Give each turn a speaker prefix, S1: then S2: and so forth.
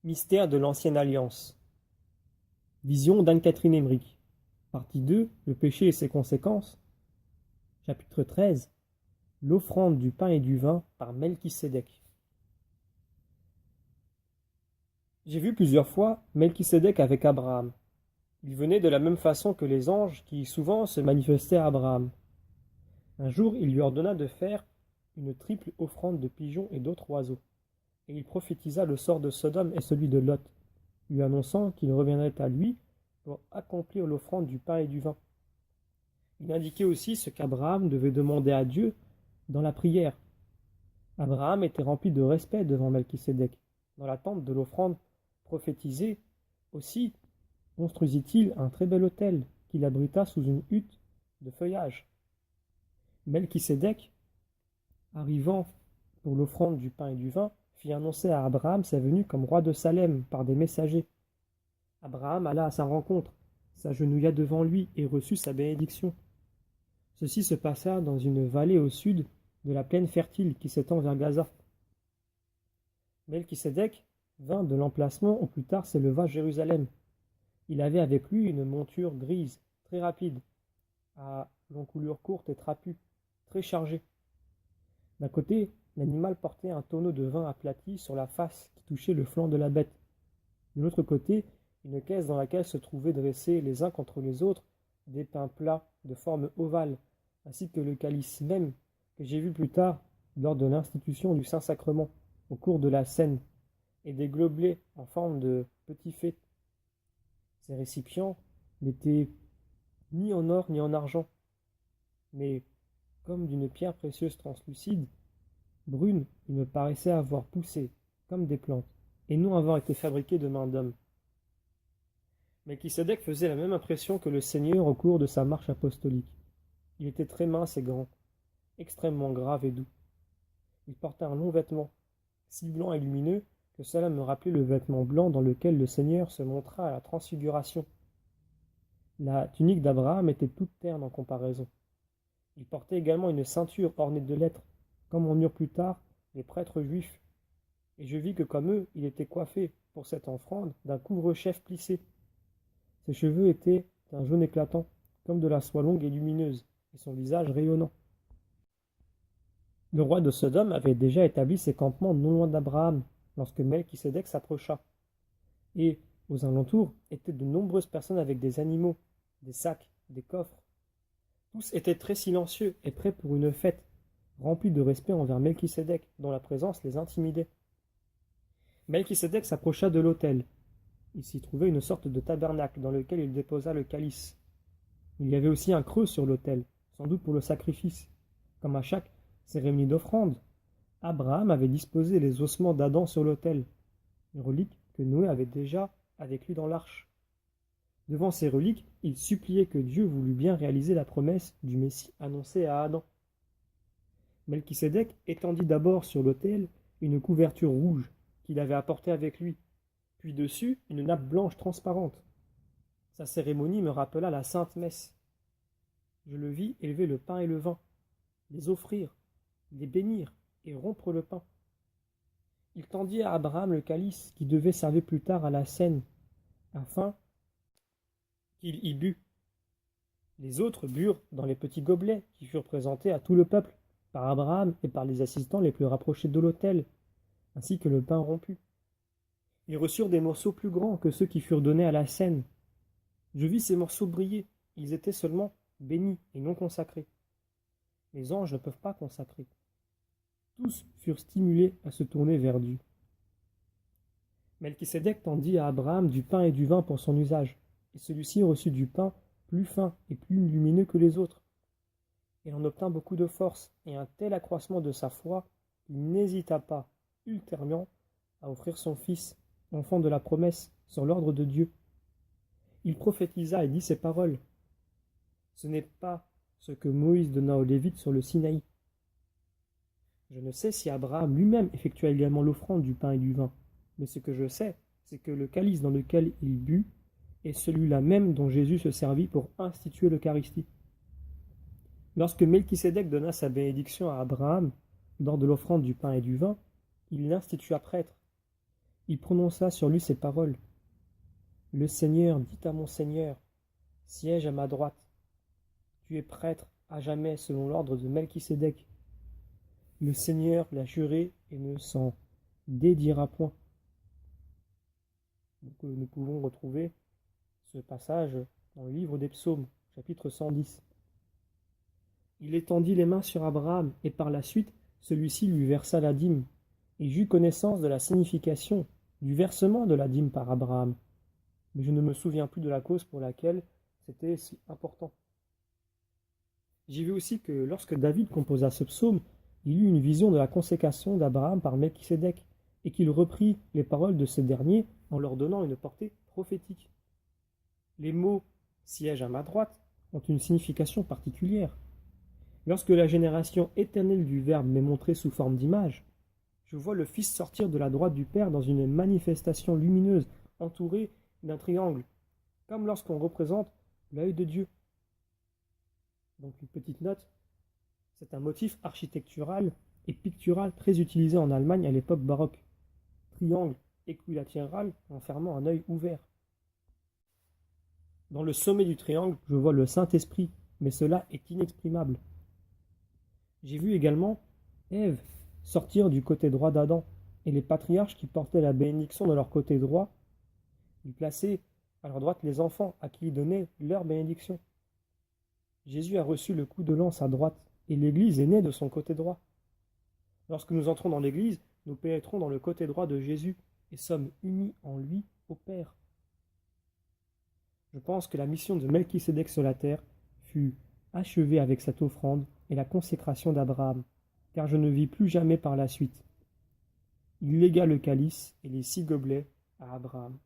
S1: Mystère de l'Ancienne Alliance. Vision d'Anne-Catherine Emmerich. Partie 2. Le péché et ses conséquences. Chapitre 13. L'offrande du pain et du vin par Melchisédek. J'ai vu plusieurs fois Melchisédek avec Abraham. Il venait de la même façon que les anges qui souvent se manifestaient à Abraham. Un jour, il lui ordonna de faire une triple offrande de pigeons et d'autres oiseaux. Et il prophétisa le sort de Sodome et celui de Lot, lui annonçant qu'il reviendrait à lui pour accomplir l'offrande du pain et du vin. Il indiquait aussi ce qu'Abraham devait demander à Dieu dans la prière. Abraham était rempli de respect devant Melchisédek. Dans l'attente de l'offrande prophétisée, aussi construisit-il un très bel autel qu'il abrita sous une hutte de feuillage. Melchisédek, arrivant pour l'offrande du pain et du vin, fit annoncer à Abraham sa venue comme roi de Salem par des messagers. Abraham alla à sa rencontre, s'agenouilla devant lui et reçut sa bénédiction. Ceci se passa dans une vallée au sud de la plaine fertile qui s'étend vers Gaza. Melchisédek vint de l'emplacement où plus tard s'éleva Jérusalem. Il avait avec lui une monture grise, très rapide, à l'encoulure courte et trapue, très chargée. D'un côté, l'animal portait un tonneau de vin aplati sur la face qui touchait le flanc de la bête. De l'autre côté, une caisse dans laquelle se trouvaient dressés les uns contre les autres des pains plats de forme ovale, ainsi que le calice même que j'ai vu plus tard lors de l'institution du Saint-Sacrement, au cours de la scène, et des gobelets en forme de petits faits. Ces récipients n'étaient ni en or ni en argent, mais comme d'une pierre précieuse translucide, brune, ils me paraissaient avoir poussé comme des plantes, et non avoir été fabriqués de main d'homme. Melchisédek faisait la même impression que le Seigneur au cours de sa marche apostolique. Il était très mince et grand, extrêmement grave et doux. Il portait un long vêtement, si blanc et lumineux que cela me rappelait le vêtement blanc dans lequel le Seigneur se montra à la transfiguration. La tunique d'Abraham était toute terne en comparaison. Il portait également une ceinture ornée de lettres, comme en eurent plus tard les prêtres juifs, et je vis que comme eux, il était coiffé, pour cette offrande, d'un couvre-chef plissé. Ses cheveux étaient d'un jaune éclatant, comme de la soie longue et lumineuse, et son visage rayonnant. Le roi de Sodome avait déjà établi ses campements non loin d'Abraham, lorsque Melchisédek s'approcha. Et, aux alentours, étaient de nombreuses personnes avec des animaux, des sacs, des coffres. Tous étaient très silencieux et prêts pour une fête, remplis de respect envers Melchisédek, dont la présence les intimidait. Melchisédek s'approcha de l'autel. Il s'y trouvait une sorte de tabernacle dans lequel il déposa le calice. Il y avait aussi un creux sur l'autel, sans doute pour le sacrifice. Comme à chaque cérémonie d'offrande, Abraham avait disposé les ossements d'Adam sur l'autel, une relique que Noé avait déjà avec lui dans l'arche. Devant ces reliques, il suppliait que Dieu voulût bien réaliser la promesse du Messie annoncée à Adam. Melchisédek étendit d'abord sur l'autel une couverture rouge qu'il avait apportée avec lui, puis dessus une nappe blanche transparente. Sa cérémonie me rappela la Sainte Messe. Je le vis élever le pain et le vin, les offrir, les bénir et rompre le pain. Il tendit à Abraham le calice qui devait servir plus tard à la scène, afin qu'il y bût. Les autres burent dans les petits gobelets qui furent présentés à tout le peuple, par Abraham et par les assistants les plus rapprochés de l'autel, ainsi que le pain rompu. Ils reçurent des morceaux plus grands que ceux qui furent donnés à la scène. Je vis ces morceaux briller, ils étaient seulement bénis et non consacrés. Les anges ne peuvent pas consacrer. Tous furent stimulés à se tourner vers Dieu. Melchisédek tendit à Abraham du pain et du vin pour son usage, et celui-ci reçut du pain plus fin et plus lumineux que les autres. Il en obtint beaucoup de force et un tel accroissement de sa foi qu'il n'hésita pas, ultérieurement, à offrir son fils, enfant de la promesse, sur l'ordre de Dieu. Il prophétisa et dit ces paroles. Ce n'est pas ce que Moïse donna aux Lévites sur le Sinaï. Je ne sais si Abraham lui-même effectua également l'offrande du pain et du vin, mais ce que je sais, c'est que le calice dans lequel il but est celui-là même dont Jésus se servit pour instituer l'Eucharistie. Lorsque Melchisédek donna sa bénédiction à Abraham, lors de l'offrande du pain et du vin, il l'institua prêtre. il prononça sur lui ces paroles. Le Seigneur dit à mon Seigneur, siège à ma droite. Tu es prêtre à jamais selon l'ordre de Melchisédek. Le Seigneur l'a juré et ne s'en dédira point. Donc, nous pouvons retrouver ce passage dans le livre des Psaumes, chapitre 110. Il étendit les mains sur Abraham, et par la suite, celui-ci lui versa la dîme, et j'eus connaissance de la signification du versement de la dîme par Abraham. Mais je ne me souviens plus de la cause pour laquelle c'était si important. J'ai vu aussi que lorsque David composa ce psaume, il eut une vision de la consécration d'Abraham par Melchisédek, et qu'il reprit les paroles de ce dernier en leur donnant une portée prophétique. Les mots « siège à ma droite » ont une signification particulière. Lorsque la génération éternelle du Verbe m'est montrée sous forme d'image, je vois le Fils sortir de la droite du Père dans une manifestation lumineuse, entourée d'un triangle, comme lorsqu'on représente l'œil de Dieu. Donc une petite note, c'est un motif architectural et pictural très utilisé en Allemagne à l'époque baroque. Triangle équilatéral enfermant un œil ouvert. Dans le sommet du triangle, je vois le Saint-Esprit, mais cela est inexprimable. J'ai vu également Ève sortir du côté droit d'Adam, et les patriarches qui portaient la bénédiction de leur côté droit, ils plaçaient à leur droite les enfants à qui ils donnaient leur bénédiction. Jésus a reçu le coup de lance à droite, et l'Église est née de son côté droit. Lorsque nous entrons dans l'Église, nous pénétrons dans le côté droit de Jésus, et sommes unis en lui au Père. Je pense que la mission de Melchisédek sur la terre fut achevée avec cette offrande et la consécration d'Abraham, car je ne vis plus jamais par la suite. Il légua le calice et les 6 gobelets à Abraham.